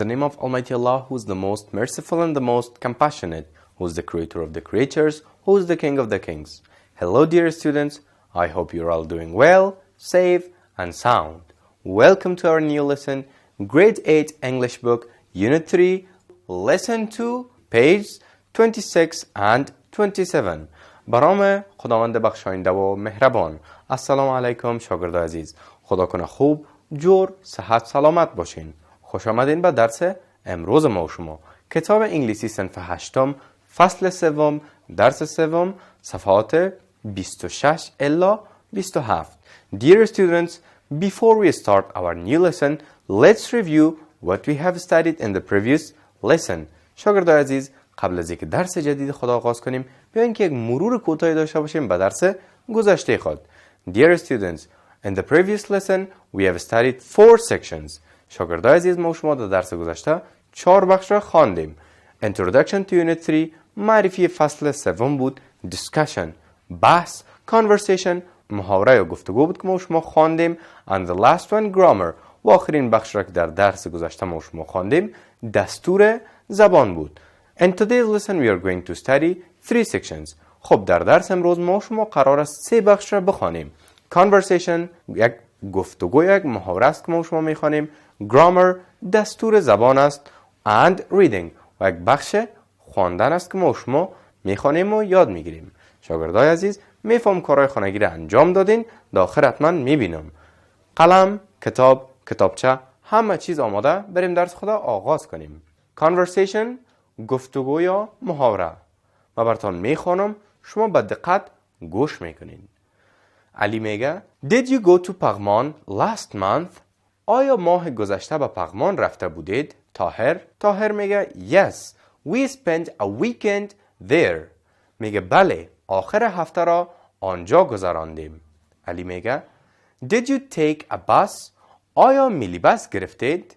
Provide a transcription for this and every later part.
the name of Almighty Allah, who is the most merciful and the most compassionate, who is the creator of the creatures, who is the king of the kings. Hello dear students, I hope you're all doing well, safe and sound. Welcome to our new lesson, Grade 8 English book, Unit 3, Lesson 2, page 26 and 27. برام خداوند بخشاینده و مهربان. السلام علیکم شاگردان عزیز. خدا کنه خوب، جور، صحت سلامت باشین. خوش آمدین به درس امروز ما و شما. کتاب انگلیسی صنف 8 فصل 3 درس 3 صفحات 26 الا 27. Dear students, before we start our new lesson, let's review what we have studied in the previous lesson. شاگردان عزیز، قبل از اینکه درس جدید خود آغاز کنیم، بیاین که یک مرور کوتاهی داشته باشیم به درس گذشته خود. Dear students, in the previous lesson we have studied 4 sections. شاگردان عزیز، ما شما در درس گذشته 4 بخش را خواندیم. Introduction to Unit 3 معرفی فصل 3 بود. Discussion بحث. Conversation محاوره یا گفتگو بود که ما شما خواندیم. And the last one grammar و آخرین بخش را که در درس گذشته ما شما خواندیم دستور زبان بود. In today's lesson we are going to study 3 sections. خب در درس امروز ما شما قرار است 3 بخش را بخوانیم. Conversation یک گفتگو، یک محاوره است که ما شما میخوانیم. Grammar دستور زبان است. And reading و یک بخش خواندن است که ما شما میخوانیم و یاد میگیریم. شاگردای عزیز، میفهم کارهای خانگی را انجام دادین؟ داخل حتما میبینم قلم، کتاب، کتابچه، همه چیز آماده. بریم درس خدا آغاز کنیم. Conversation گفتگو یا محاوره. من براتون میخوانم، شما با دقت گوش میکنین. علی میگه Did you go to پغمان last month? آیا ماه گذشته به پغمان رفته بودید؟ طاهر میگه Yes, we spent a weekend there. میگه بله، آخر هفته را آنجا گذراندیم. علی میگه Did you take a bus? آیا میلی بس گرفتید؟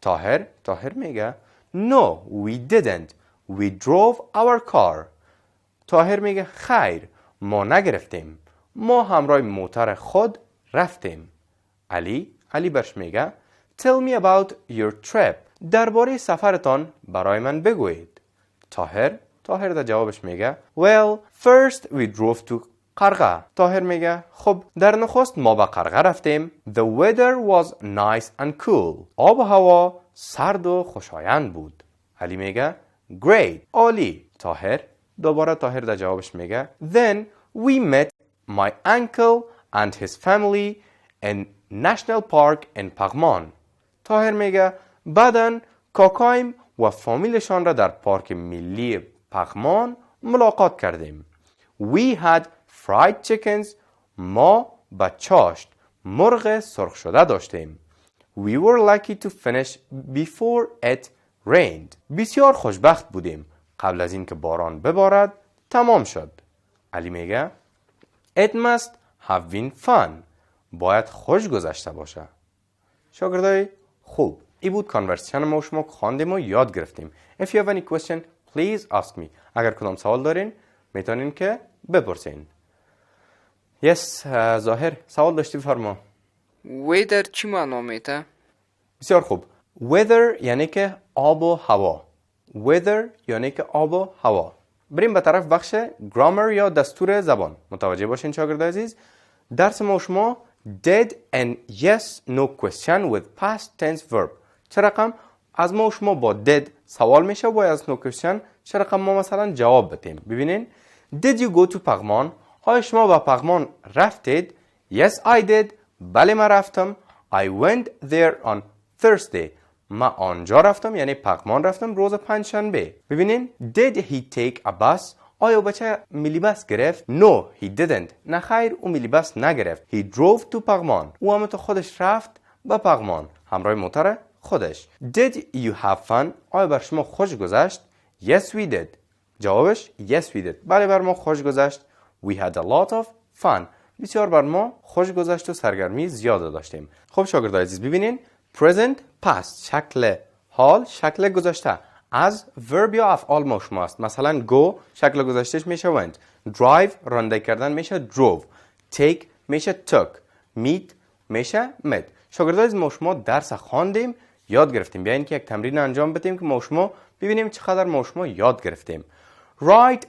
طاهر میگه No, we didn't. We drove our car. طاهر میگه خیر، ما نگرفتیم. ما همراه موتر خود رفتیم. علی برش میگه Tell me about your trip. درباره سفرتان برای من بگویید. طاهر در جوابش میگه Well, first we drove to قرغه. طاهر میگه خب در نخست ما به قرغه رفتیم. The weather was nice and cool. آب و هوا سرد و خوشایند بود. علی میگه Great. عالی. طاهر در جوابش میگه Then we met my uncle and his family in national park in پغمان. طاهر میگه بعدن کاکایم و فامیلشان را در پارک ملی پغمان ملاقات کردیم. We had fried chickens. ما با چاشت مرغ سرخ شده داشتیم. We were lucky to finish before it rained. بسیار خوشبخت بودیم. قبل از اینکه باران ببارد تمام شد. علی میگه It must have been fun. باید خوش گذشته باشه. شاگردای خوب، این بود کانورسیشن ما شما خواندیم و یاد گرفتیم. If you have any question, please ask me. اگر کدام سوال دارین میتونین که بپرسین. Yes, ظاهر سوال داشتی بفرما. weather چی معنا میده؟ بسیار خوب. weather یعنی که آب و هوا. weather یعنی که آب و هوا. بریم به طرف بخش grammar یا دستور زبان. متوجه باشین شاگردان عزیز. درس ما شما did and yes no question with past tense verb. چه رقم از ما شما با did سوال میشه و از no question چه رقم ما مثلا جواب بدیم. ببینین Did you go to پغمان؟ آیا شما به پغمان رفتید؟ Yes I did. بله من رفتم. I went there on Thursday. من آنجا رفتم یعنی پغمان رفتم روز پنجشنبه. ببینین Did he take a bus؟ آیا بچه میلی بس گرفت؟ No he didn't. نه خیر، او میلی بس نگرفت. He drove to پغمان. او هم تو خودش رفت به پغمان همراه موتر خودش. Did you have fun؟ آیا بر شما خوش گذشت؟ Yes we did. جوابش Yes we did. بله بر ما خوش گذشت. We had a lot of fun. بسیار بر ما خوش گذشت و سرگرمی زیاد داشتیم. خب شاگردان عزیز ببینین present past شکل حال، شکل گذشته از verb یا افعال ما شما است. مثلا go شکل گذشتهش میشه went. drive رانندگی کردن میشه drove. take میشه took. meet میشه met. شاگردان عزیز ما شما درس خواندیم، یاد گرفتیم. بیاین که یک تمرین انجام بدیم که ما شما ببینیم چقدر ما شما یاد گرفتیم. Write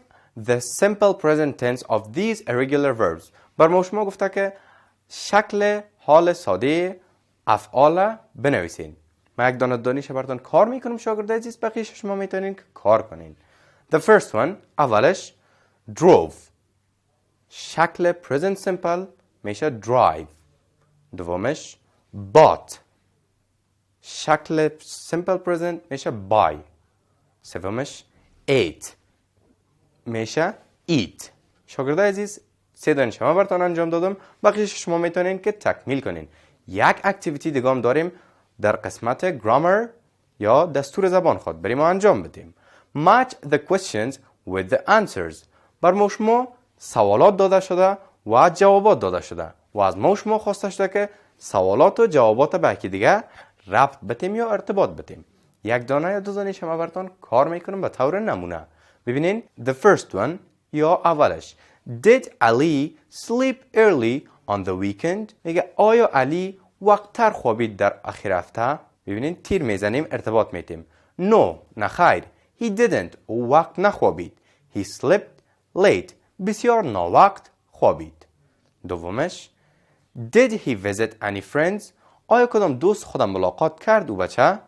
the simple present tense of these irregular verbs. بر ما شما گفته که شکل حال ساده افعال بنویسین. ما یک دانه دانش براتون کار میکنم شاگردای عزیز، بقیه شما میتونین کار کنین. The first one اولش drove. شکل present simple میشه drive. دومش bought. شکل simple present میشه buy. سومش ate میشه eat. شاگردای عزیز 3 دانش شما براتون انجام دادم، بقیه‌اش شما میتونین که تکمیل کنین. یک اکتیویتی دیگه هم داریم در قسمت گرامر یا دستور زبان خود بریم انجام بدیم. Match the questions with the answers. بر ما شما سوالات داده شده و جوابات داده شده و از ما شما خواسته شده که سوالات و جوابات به یکی دیگه ربط بدیم یا ارتباط بدیم. یک دانه یا 2 دانه شما براتون کار میکنم به طور نمونه. ببینین the first one یا اولش Did Ali sleep early on the weekend؟ میگه آیا علی وقتتر خوابید در آخر هفته؟ ببینین تیر میزنیم ارتباط میتیم. No نه خیر. He didn't. او وقت نخوابید. He slept late. بسیار ناوقت خوابید. دومش Did he visit any friends؟ آیا کدام دوست خودم ملاقات کرد او بچه؟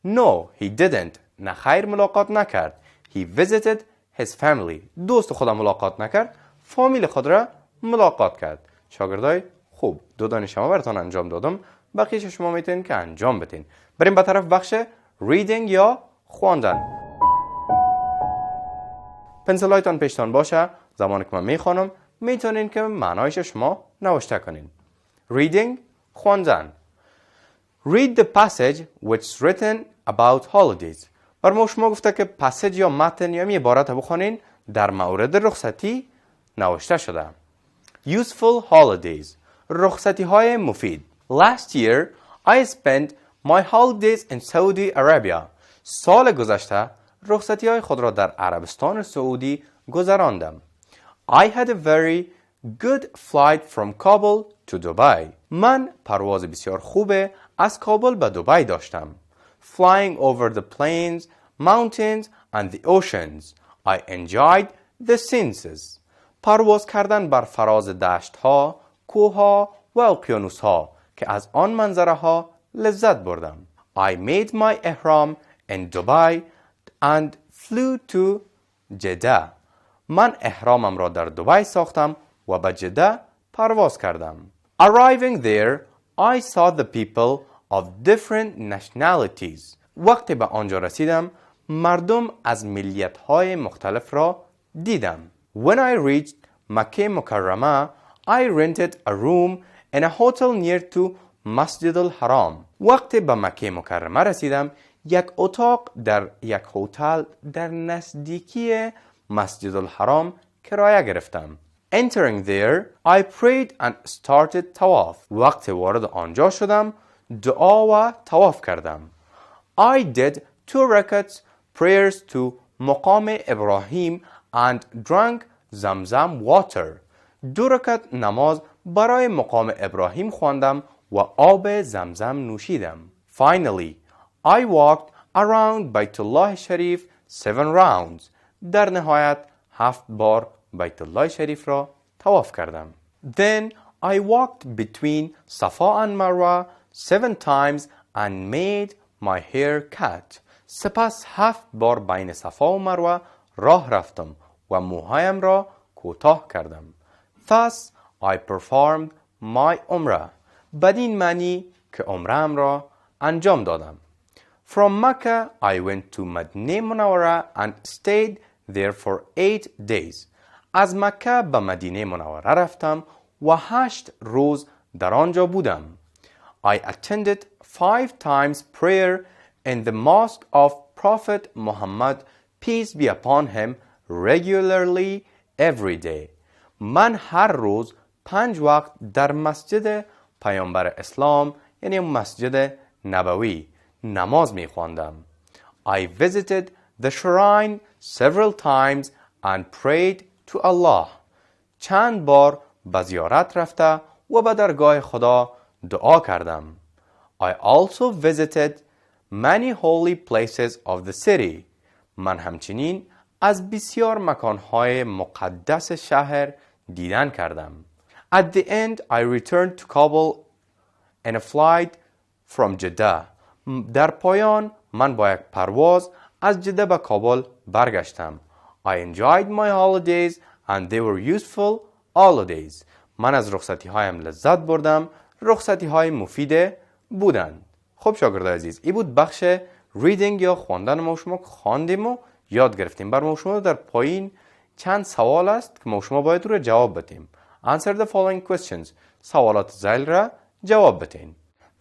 No he didn't. نه خیر ملاقات نکرد. He visited his family. دوست خودم ملاقات نکرد، فامیل خود را ملاقات کرد. شاگردای خوب 2 دانه شما براتون انجام دادم، بقیه‌اش شما میتونین که انجام بدین. بریم به طرف بخش reading یا خواندن. پنسلایتان پیشتان باشه، زمانی که من میخوانم میتونین که معنایش شما نوشته کنین. reading خواندن. Read the passage which is written about holidays. بر ما شما گفته که پسیج یا متن یا عبارت بخونین در مورد رخصتی نوشته شده. Useful holidays. رخصتی های مفید. Last year I spent my holidays in Saudi Arabia. سال گذشته رخصتی های خود را در عربستان سعودی گذراندم. I had a very good flight from Kabul to Dubai. من پرواز بسیار خوبه از کابل به دبی داشتم. Flying over the plains, mountains and the oceans. I enjoyed the scenes. پرواز کردن بر فراز دشت ها، کوه ها و اقیانوس ها که از آن منظره ها لذت بردم. I made my ihram in Dubai and flew to Jeddah. من احرامم را در دبی ساختم و به جده پرواز کردم. Arriving there, I saw the people of different nationalities. وقتی به آنجا رسیدم، مردم از ملیت‌های مختلف را دیدم. When I reached مکه مکرمه, I rented a room in a hotel near to مسجد الحرام. وقتی به مکه مکرمه رسیدم، یک اتاق در یک هتل در نزدیکی مسجد الحرام کرایه گرفتم. Entering there, I prayed and started tawaf. وقتی وارد آنجا شدم، دعا و تواف کردم. I did 2 rakats prayers to مقام ابراهیم and drank زمزم water. 2 رکعت نماز برای مقام ابراهیم خواندم و آب زمزم نوشیدم. Finally, I walked around بیت الله شریف 7 rounds. در نهایت 7 بار بیت الله شریف را طواف کردم. Then I walked between Safa and Marwa 7 times and made my hair cut. سپس 7 بار بین صفا و مروه راه رفتم و موهایم را کوتاه کردم. Thus I performed my umrah. بدین معنی که عمره‌ام را انجام دادم. From Mecca I went to مدینه منوره and stayed there for 8 days. از مکه به مدینه منوره رفتم و 8 روز در آنجا بودم. I attended 5 times prayer in the mosque of Prophet Muhammad, peace be upon him, regularly every day. من هر روز 5 وقت در مسجد پیامبر اسلام یعنی مسجد نبوی نماز می خواندم. I visited the shrine several times and prayed to Allah. چند بار به زیارت رفته و به درگاه خدا دعا کردم. I also visited many holy places of the city. من همچنین از بسیار مکانهای مقدس شهر دیدن کردم. At the end, I returned to Kabul in a flight from Jeddah. در پایان من با یک پرواز از جده به کابل برگشتم. I enjoyed my holidays and they were useful holidays. من از رخصتی هایم لذت بردم. رخصتی های مفید بودند. خب شاگردان عزیز، این بود بخش ریدینگ یا خواندن. ما شما خواندیم و یاد گرفتیم. بر ما شما در پایین چند سوال است که ما شما باید رو جواب بدیم. Answer the following questions. سوالات ذیل را جواب بدین.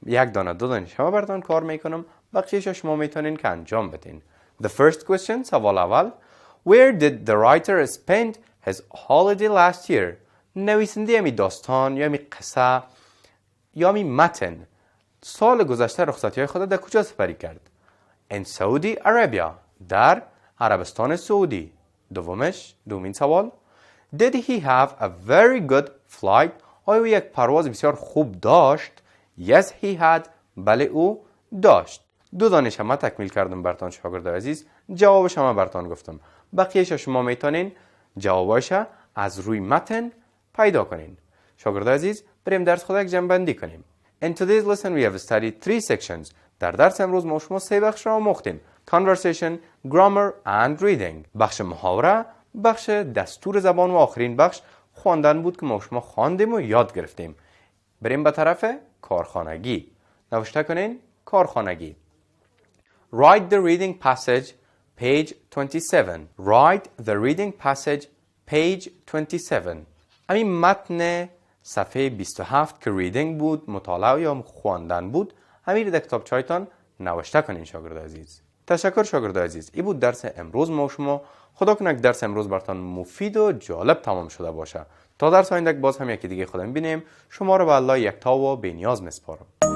یک دانه دو دانه شما براتون کار میکنم. بقیه‌اش شما میتونین که انجام بدین. The first question، سوال اول. Where did the writer spend his holiday last year? نویسنده می داستان یا می قصه یا می متن سال گذشته رخصتی های خود در کجا سپری کرد؟ In Saudi Arabia. در عربستان سعودی. دومین سوال. Did he have a very good flight? آیا یک پرواز بسیار خوب داشت؟ Yes he had. بله او داشت. دو دانه شما تکمیل کردم براتون شاگردان عزیز. جوابش هم براتون گفتم. بقیه‌اش شما میتونین جوابش از روی متن پیدا کنین. شاگردان عزیز، بریم درس خود یک جمع‌بندی کنیم. In today's lesson we have studied 3 sections. در درس امروز ما شما 3 بخش را آموختیم. Conversation, grammar and reading. بخش محاوره، بخش دستور زبان و آخرین بخش خواندن بود که ما شما خواندیم و یاد گرفتیم. بریم به طرف کارخانگی. نوشته کنین کارخانگی. Write the reading passage page 27. Write the reading passage page 27. همین متن صفحه 27 که ریدینگ بود، مطالعه یا خواندن بود، همین در کتابچه‌تان نوشته کنین شاگرد عزیز. تشکر شاگرد عزیز. این بود درس امروز ما شما. خدا کنه درس امروز براتون مفید و جالب تمام شده باشه. تا درس آینده باز هم یکی دیگه خودم ببینیم. شما رو به الله یکتا و بی‌نیاز میسپارم.